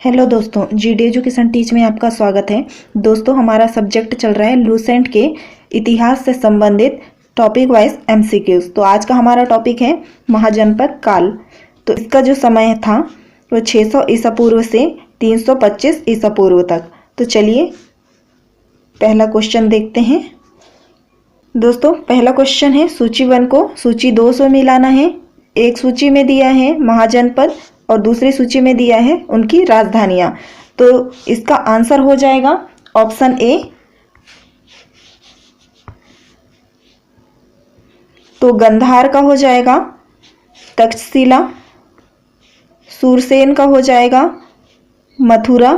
Hello दोस्तों, GD education teach में आपका स्वागत है। दोस्तों, हमारा सब्जेक्ट चल रहा है लूसेंट के इतिहास से संबंधित टॉपिक वाइज एमसीक्यूज। तो आज का हमारा टॉपिक है महाजनपद काल। तो इसका जो समय था वो 600 ईसा पूर्व से 325 ईसा पूर्व तक। तो चलिए पहला क्वेश्चन देखते हैं। दोस्तों, पहला क्वेश्चन है सूची 1 को सूची 2 से मिलाना है। एक सूची में दिया है महाजनपद और दूसरी सूची में दिया है उनकी राजधानियां। तो इसका आंसर हो जाएगा ऑप्शन ए। तो गंधार का हो जाएगा तक्षशिला, सूरसेन का हो जाएगा मथुरा,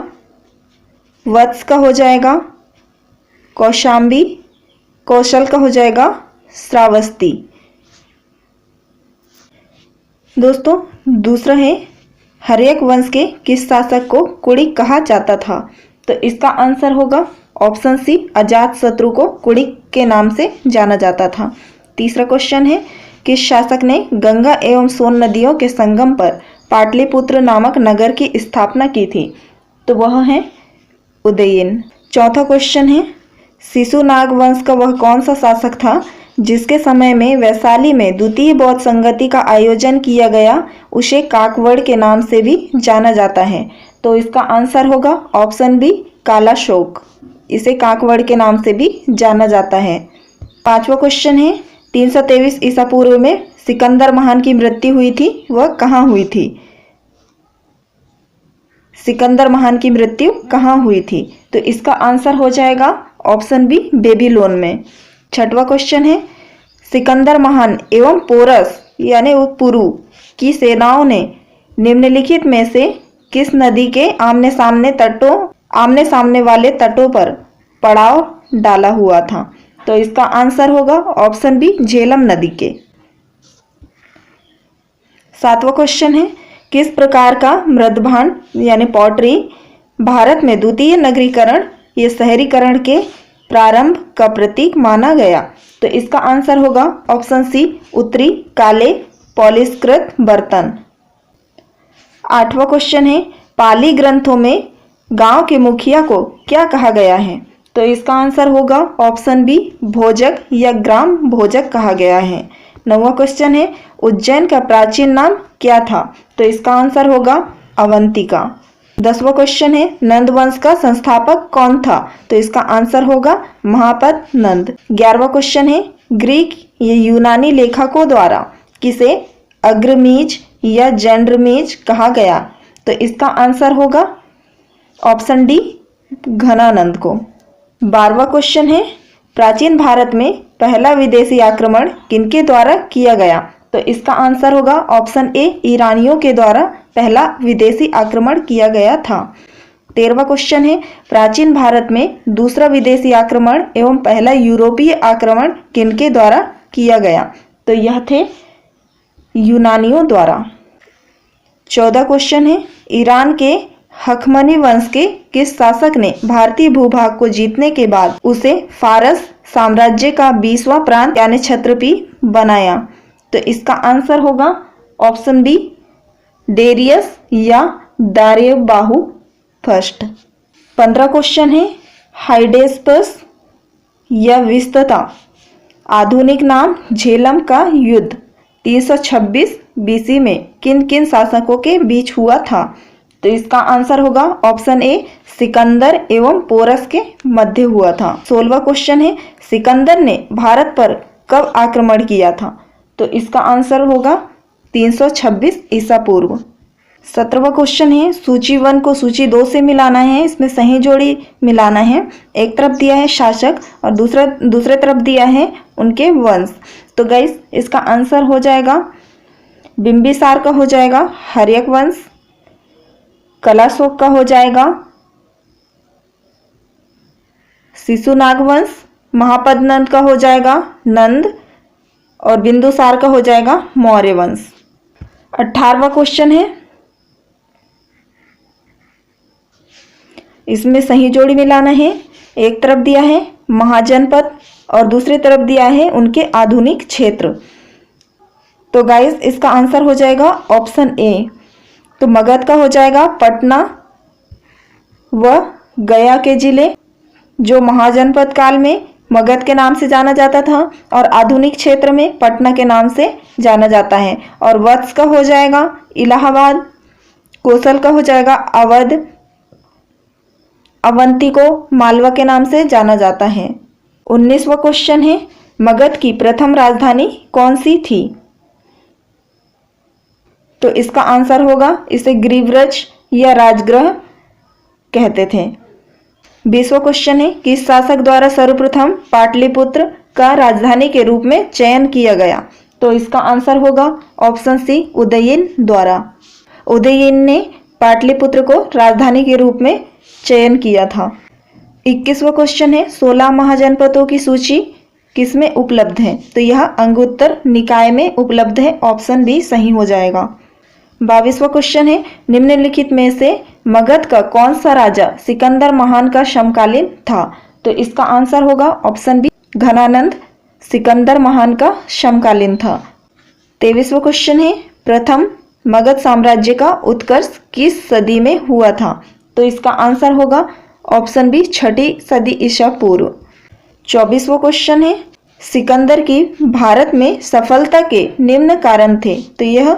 वत्स का हो जाएगा कौशांबी, कौशल का हो जाएगा श्रावस्ती। दोस्तों, दूसरा है हर्यक वंश के किस शासक को कुड़िक कहा जाता था। तो इसका आंसर होगा ऑप्शन सी, अजातशत्रु को कुड़िक के नाम से जाना जाता था। तीसरा क्वेश्चन है किस शासक ने गंगा एवं सोन नदियों के संगम पर पाटलिपुत्र नामक नगर की स्थापना की थी। तो वह है उदयन। चौथा क्वेश्चन है शिशुनाग वंश का वह कौन सा शासक था जिसके समय में वैशाली में द्वितीय बौद्ध संगति का आयोजन किया गया, उसे काकवड़ के नाम से भी जाना जाता है। तो इसका आंसर होगा ऑप्शन बी, कालाशोक। इसे काकवड़ के नाम से भी जाना जाता है। पांचवा क्वेश्चन है 323 ईसा पूर्व में सिकंदर महान की मृत्यु हुई थी, वह कहाँ हुई थी। सिकंदर महान की मृत्यु कहाँ हुई थी। तो इसका आंसर हो जाएगा ऑप्शन बी, बेबीलोन में। छठवां क्वेश्चन है सिकंदर महान एवं पोरस यानी पुरु की सेनाओं ने निम्नलिखित में से किस नदी के आमने सामने वाले तटों पर पड़ाव डाला हुआ था। तो इसका आंसर होगा ऑप्शन बी, झेलम नदी के। सातवां क्वेश्चन है किस प्रकार का मृदभांड यानी पॉटरी भारत में द्वितीय नगरीकरण या शहरीकरण के प्रारंभ का प्रतीक माना गया। तो इसका आंसर होगा ऑप्शन सी, उत्तरी काले पॉलिशकृत बर्तन। आठवां क्वेश्चन है पाली ग्रंथों में गांव के मुखिया को क्या कहा गया है। तो इसका आंसर होगा ऑप्शन बी, भोजक या ग्राम भोजक कहा गया है। नौवां क्वेश्चन है उज्जैन का प्राचीन नाम क्या था। तो इसका आंसर होगा अवंतिका। 10वां क्वेश्चन है नंद वंश का संस्थापक कौन था। तो इसका आंसर होगा महापद नंद। 11वां क्वेश्चन है ग्रीक या यूनानी लेखकों द्वारा किसे अग्रमीज या जेंड्रमीज कहा गया। तो इसका आंसर होगा ऑप्शन डी, घनानंद को। 12वां क्वेश्चन है प्राचीन भारत में पहला विदेशी आक्रमण किनके द्वारा किया गया। तो इसका आंसर होगा ऑप्शन ए, ईरानियों के द्वारा पहला विदेशी आक्रमण किया गया था। 13वां क्वेश्चन है प्राचीन भारत में दूसरा विदेशी आक्रमण एवं पहला यूरोपीय आक्रमण किनके द्वारा किया गया। तो यह थे यूनानियों द्वारा। 14वां क्वेश्चन है ईरान के हखमनी वंश के किस शासक ने भारतीय भूभाग को जीतने के बाद उसे फारस साम्राज्य का 20वां प्रांत यानी क्षत्रपी बनाया। तो इसका आंसर होगा ऑप्शन बी, डेरियस या दारेबाहु फर्स्ट। 15वां क्वेश्चन है हाइडेस्पस या विस्तता आधुनिक नाम झेलम का युद्ध 326 बीसी में किन किन शासकों के बीच हुआ था। तो इसका आंसर होगा ऑप्शन ए, सिकंदर एवं पोरस के मध्य हुआ था। 16वां क्वेश्चन है सिकंदर ने भारत पर कब आक्रमण किया था। तो इसका आंसर होगा 326 ईसा पूर्व। 17वां क्वेश्चन है सूची 1 को सूची 2 से मिलाना है। इसमें सही जोड़ी मिलाना है। एक तरफ दिया है शासक और दूसरे तरफ दिया है उनके वंश। तो गाइस, इसका आंसर हो जाएगा बिंबिसार का हो जाएगा हर्यक वंश, कलाशोक का हो जाएगा शिशुनाग वंश, महापद नंद का हो जाएगा नंद और बिंदुसार का हो जाएगा मौर्य वंश। 18वां क्वेश्चन है इसमें सही जोड़ी मिलाना है। एक तरफ दिया है महाजनपद और दूसरी तरफ दिया है उनके आधुनिक क्षेत्र। तो गाइस, इसका आंसर हो जाएगा ऑप्शन ए। तो मगध का हो जाएगा पटना, वह गया के जिले जो महाजनपद काल में मगध के नाम से जाना जाता था और आधुनिक क्षेत्र में पटना के नाम से जाना जाता है। और वत्स का हो जाएगा इलाहाबाद, कौशल का हो जाएगा अवध, अवंती को मालवा के नाम से जाना जाता है। 19वां क्वेश्चन है, मगध की प्रथम राजधानी कौन सी थी? तो इसका आंसर होगा, इसे ग्रीवरज या राजगृह कहते थे। 20वां क्वेश्चन है, किस शासक द्वारा सर्वप्रथम पाटलिपुत्र का राजधानी के रूप में चयन किया गया? तो इसका आंसर होगा ऑप्शन सी, उदयन द्वारा। उदयन ने पाटलिपुत्र को राजधानी के रूप में चयन किया था। 21वां क्वेश्चन है, 16 महाजनपदों की सूची किसमें उपलब्ध है? तो यह अंगुत्तर निकाय में उपलब्ध है, ऑप्शन बी सही हो जाएगा। 22वां क्वेश्चन है, निम्नलिखित में से मगध का कौन सा राजा सिकंदर महान का समकालीन था? तो इसका आंसर होगा ऑप्शन बी, घनानंद सिकंदर महान का समकालीन था। 23वां क्वेश्चन है, प्रथम मगध साम्राज्य का उत्कर्ष किस सदी में हुआ था? तो इसका आंसर होगा ऑप्शन बी, 6ठी सदी ईसा पूर्व। 24वां क्वेश्चन है, सिकंदर की भारत में सफलता के निम्न कारण थे। तो यह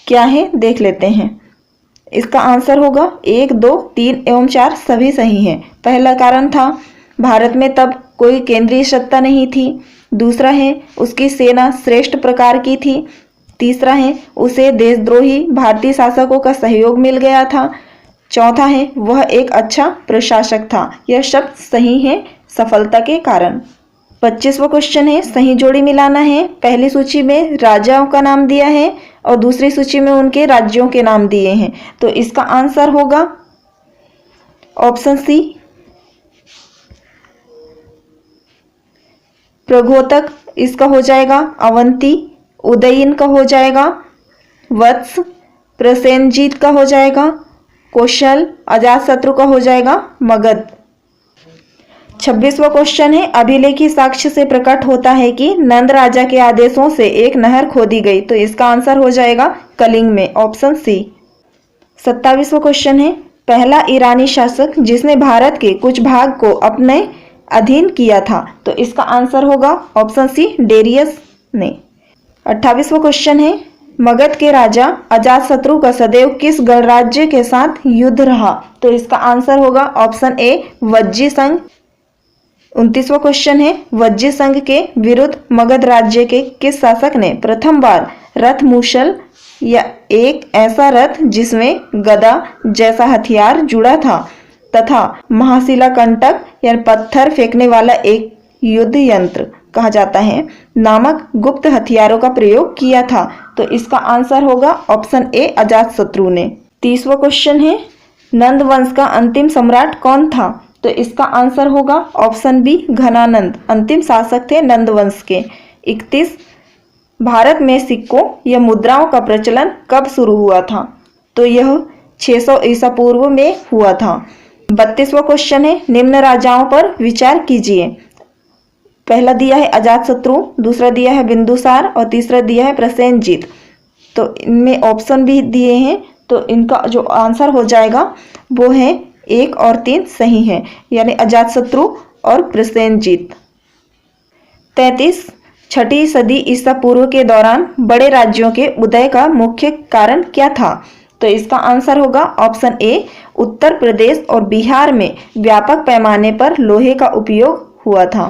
क्या है देख लेते हैं। इसका आंसर होगा 1, 2, 3 एवं 4 सभी सही हैं। पहला कारण था भारत में तब कोई केंद्रीय सत्ता नहीं थी। दूसरा है उसकी सेना श्रेष्ठ प्रकार की थी। तीसरा है उसे देशद्रोही भारतीय शासकों का सहयोग मिल गया था। चौथा है वह एक अच्छा प्रशासक था। यह शब्द सही है सफलता के कारण। 25वां क्वेश्चन है, सही जोड़ी मिलाना है। पहली सूची में राजाओं का नाम दिया है और दूसरी सूची में उनके राज्यों के नाम दिए हैं। तो इसका आंसर होगा ऑप्शन सी, प्रघोतक इसका हो जाएगा अवंती, उदयन का हो जाएगा वत्स, प्रसेनजीत का हो जाएगा कौशल, अजातशत्रु का हो जाएगा मगध। 26वां क्वेश्चन है, अभिलेखी साक्ष्य से प्रकट होता है कि नंद राजा के आदेशों से एक नहर खोदी गई। तो इसका आंसर हो जाएगा कलिंग में, ऑप्शन सी। 27वां क्वेश्चन है, पहला ईरानी शासक जिसने भारत के कुछ भाग को अपने अधीन किया था। तो इसका आंसर होगा ऑप्शन सी, डेरियस ने। 28वां क्वेश्चन है, मगध के राजा अजातशत्रु का सदैव किस गणराज्य के साथ युद्ध रहा? तो इसका आंसर होगा ऑप्शन ए, वज्जी संघ। 29वां क्वेश्चन है, वज्जी संघ के विरुद्ध मगध राज्य के किस शासक ने प्रथम बार रथ मूसल या एक ऐसा रथ जिसमें गदा जैसा हथियार जुड़ा था तथा महाशिला कंटक या पत्थर फेंकने वाला एक युद्ध यंत्र कहा जाता है नामक गुप्त हथियारों का प्रयोग किया था? तो इसका आंसर होगा ऑप्शन ए, अजातशत्रु ने। 30वां क्वेश्चन है, नंद वंश का अंतिम सम्राट कौन था? तो इसका आंसर होगा ऑप्शन बी, घनानंद अंतिम शासक थे नंद वंश के। 31, भारत में सिक्कों या मुद्राओं का प्रचलन कब शुरू हुआ था? तो यह 600 ईसा पूर्व में हुआ था। 32वां क्वेश्चन है, निम्न राजाओं पर विचार कीजिए। पहला दिया है अजातशत्रु, दूसरा दिया है बिंदुसार और तीसरा दिया है प्रसेनजीत। तो इनमें ऑप्शन भी दिए हैं, तो इनका जो आंसर हो जाएगा वो है 1 और 3 सही है, यानी अजातशत्रु और प्रसेनजीत। 33, 6ठी सदी ईसा पूर्व के दौरान बड़े राज्यों के उदय का मुख्य कारण क्या था? तो इसका आंसर होगा ऑप्शन ए, उत्तर प्रदेश और बिहार में व्यापक पैमाने पर लोहे का उपयोग हुआ था।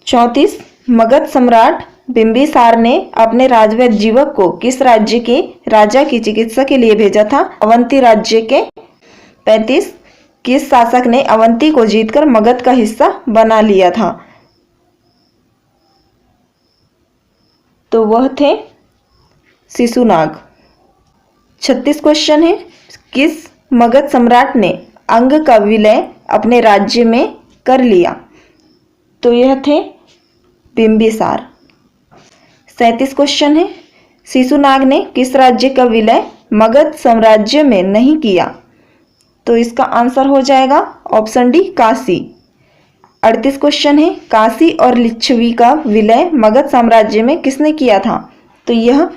34, मगध सम्राट बिंबिसार ने अपने राजवैद जीवक को किस राज्य के राजा की चिकित्सा के लिए भेजा था? अवंती राज्य के। 35, किस शासक ने अवंती को जीतकर मगध का हिस्सा बना लिया था? तो वह थे शिशुनाग। 36 क्वेश्चन है, किस मगध सम्राट ने अंग का विलय अपने राज्य में कर लिया? तो यह थे बिंबिसार। 37 क्वेश्चन है, शिशुनाग ने किस राज्य का विलय मगध साम्राज्य में नहीं किया? तो इसका आंसर हो जाएगा ऑप्शन डी, काशी। 38 क्वेश्चन है, काशी और लिच्छवी का विलय मगध साम्राज्य में किसने किया था? तो यह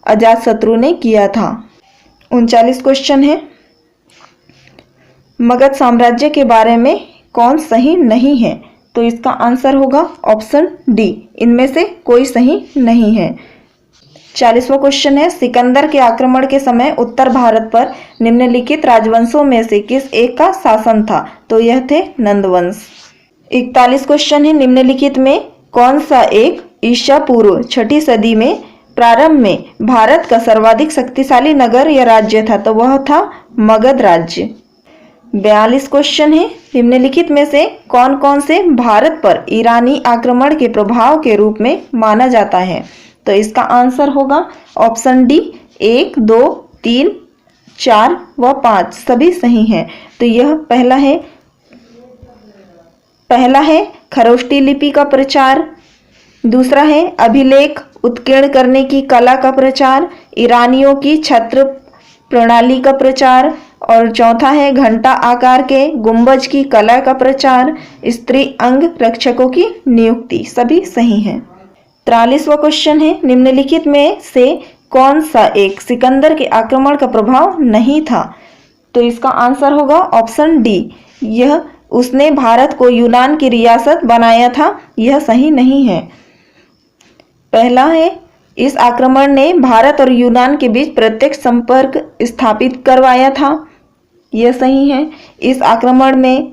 अजातशत्रु ने किया था। 39 क्वेश्चन है, मगध साम्राज्य के बारे में कौन सही नहीं है? तो इसका आंसर होगा ऑप्शन डी, इनमें से कोई सही नहीं है। 40वां क्वेश्चन है, सिकंदर के आक्रमण के समय उत्तर भारत पर निम्नलिखित राजवंशों में से किस एक का शासन था? तो यह थे नंदवंश। 41 क्वेश्चन है, निम्नलिखित में कौन सा एक ईसा पूर्व 6ठी सदी में प्रारंभ में भारत का सर्वाधिक शक्तिशाली नगर या राज्य था? तो वह था मगध राज्य। 42 क्वेश्चन है, निम्नलिखित में से कौन कौन से भारत पर ईरानी आक्रमण के प्रभाव के रूप में माना जाता है? तो इसका आंसर होगा ऑप्शन डी, 1, 2, 3, 4 व 5 सभी सही हैं। तो यह पहला है खरोष्टी लिपि का प्रचार, दूसरा है अभिलेख उत्कीर्ण करने की कला का प्रचार, ईरानियों की छत्र प्रणाली का प्रचार, और चौथा है घंटा आकार के गुंबज की कला का प्रचार, स्त्री अंग रक्षकों की नियुक्ति। सभी सही हैं। 43वां क्वेश्चन है, निम्नलिखित में से कौन सा एक सिकंदर के आक्रमण का प्रभाव नहीं था? तो इसका आंसर होगा ऑप्शन डी, यह उसने भारत को यूनान की रियासत बनाया था। यह सही नहीं है। पहला है, इस आक्रमण ने भारत और यूनान के बीच प्रत्यक्ष संपर्क स्थापित करवाया था। यह सही है। इस आक्रमण में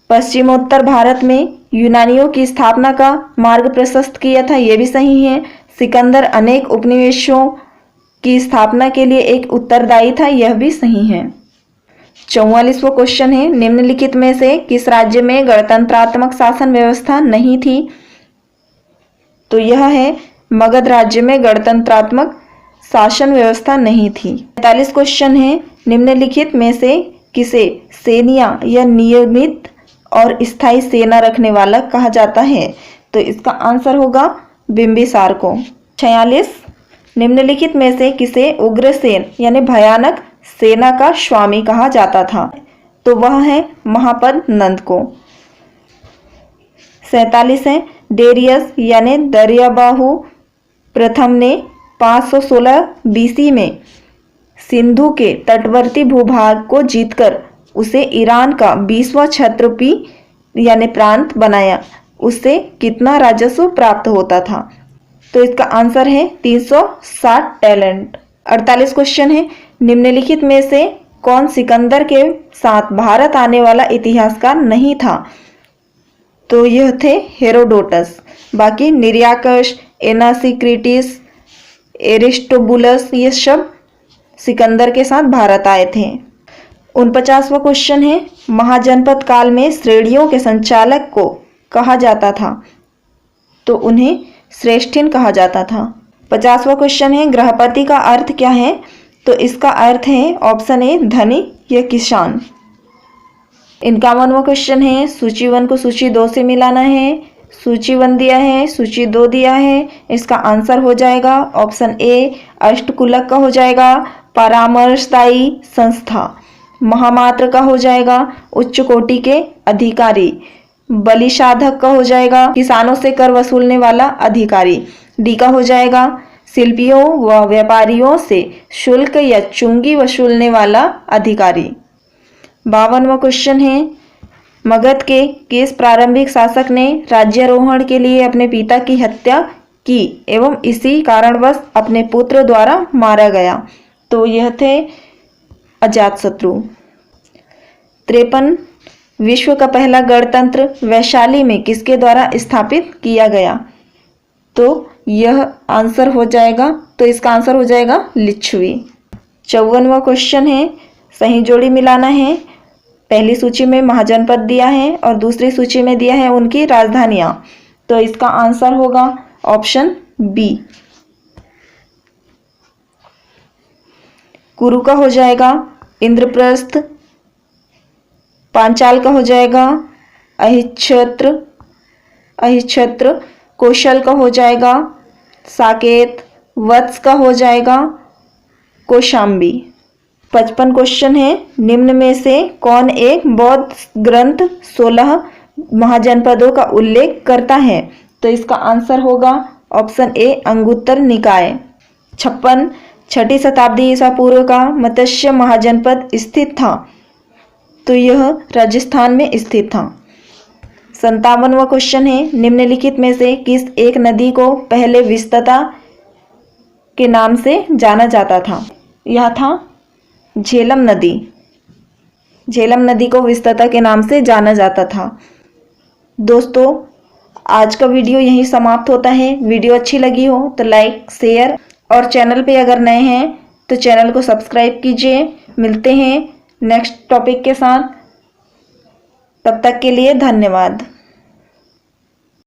पश्चिमोत्तर भारत में यूनानियों की स्थापना का मार्ग प्रशस्त किया था। यह भी सही है। सिकंदर अनेक उपनिवेशों की स्थापना के लिए एक उत्तरदायी था। यह भी सही है। 44वां क्वेश्चन है, निम्नलिखित में से किस राज्य में गणतंत्रात्मक शासन व्यवस्था नहीं थी? तो यह है मगध राज्य में गणतंत्रात्मक शासन व्यवस्था नहीं थी। 45 क्वेश्चन है, निम्नलिखित में से किसे सेनिया या नियमित और स्थायी सेना रखने वाला कहा जाता है? तो इसका आंसर होगा बिंबिसार को। 46, निम्नलिखित में से किसे उग्रसेन यानी भयानक सेना का स्वामी कहा जाता था? तो वह है महापद नंद को। 47 है, डेरियस यानी दरियाबाहु प्रथम ने 516 बीसी में सिंधु के तटवर्ती भूभाग को जीतकर उसे ईरान का 20वां क्षत्रपी यानी प्रांत बनाया। उससे कितना राजस्व प्राप्त होता था? तो इसका आंसर है 360 टैलेंट। 48 क्वेश्चन है, निम्नलिखित में से कौन सिकंदर के साथ भारत आने वाला इतिहासकार नहीं था? तो यह थे हेरोडोटस। बाकी निरियाकश, एनासिक्रिटिस, एरिस्टोबुलस ये सब सिकंदर के साथ भारत आए थे। 49वां क्वेश्चन है, महाजनपद काल में श्रेणियों के संचालक को कहा जाता था? तो उन्हें श्रेष्ठिन कहा जाता था। 50वां क्वेश्चन है, गृहपति का अर्थ क्या है? तो इसका अर्थ है ऑप्शन ए धनी या किसान। 51वां क्वेश्चन है, सूची 1 को सूची 2 से मिलाना है। सूची 1 दिया है, सूची 2 दिया है। इसका आंसर हो जाएगा ऑप्शन ए अष्टकुलक का हो जाएगा परामर्शदायी संस्था। महामात्र का हो जाएगा उच्च कोटि के अधिकारी। बलि साधक का हो जाएगा किसानों से कर वसूलने वाला अधिकारी। डी का हो जाएगा शिल्पियों व व्यापारियों से शुल्क या चुंगी वसूलने वाला अधिकारी। 52वां क्वेश्चन है, मगध के किस प्रारंभिक शासक ने राज्यारोहण के लिए अपने पिता की हत्या की एवं इसी कारणवश अपने पुत्र द्वारा मारा गया? तो यह थे अजातशत्रु। 53, विश्व का पहला गणतंत्र वैशाली में किसके द्वारा स्थापित किया गया? तो यह आंसर हो जाएगा, तो इसका आंसर हो जाएगा लिच्छवी। 54वां क्वेश्चन है, सही जोड़ी मिलाना है। पहली सूची में महाजनपद दिया है और दूसरी सूची में दिया है उनकी राजधानियां। तो इसका आंसर होगा ऑप्शन बी। कुरु का हो जाएगा इंद्रप्रस्थ। पांचाल का हो जाएगा अहिच्छत्र। कौशल का हो जाएगा साकेत। वत्स का हो जाएगा कौशाम्बी। 55 क्वेश्चन है, निम्न में से कौन एक बौद्ध ग्रंथ 16 महाजनपदों का उल्लेख करता है? तो इसका आंसर होगा ऑप्शन ए अंगुत्तर निकाय। 56, 6ठी शताब्दी ईसा पूर्व का मत्स्य महाजनपद स्थित था। तो यह राजस्थान में स्थित था। 57वां क्वेश्चन है, निम्नलिखित में से किस एक नदी को पहले विस्तता के नाम से जाना जाता था? यह था झेलम नदी। झेलम नदी को विस्तता के नाम से जाना जाता था। दोस्तों, आज का वीडियो यहीं समाप्त होता है। वीडियो अच्छी लगी हो तो लाइक, शेयर और चैनल पे अगर नए हैं तो चैनल को सब्सक्राइब कीजिए। मिलते हैं नेक्स्ट टॉपिक के साथ। तब तक के लिए धन्यवाद।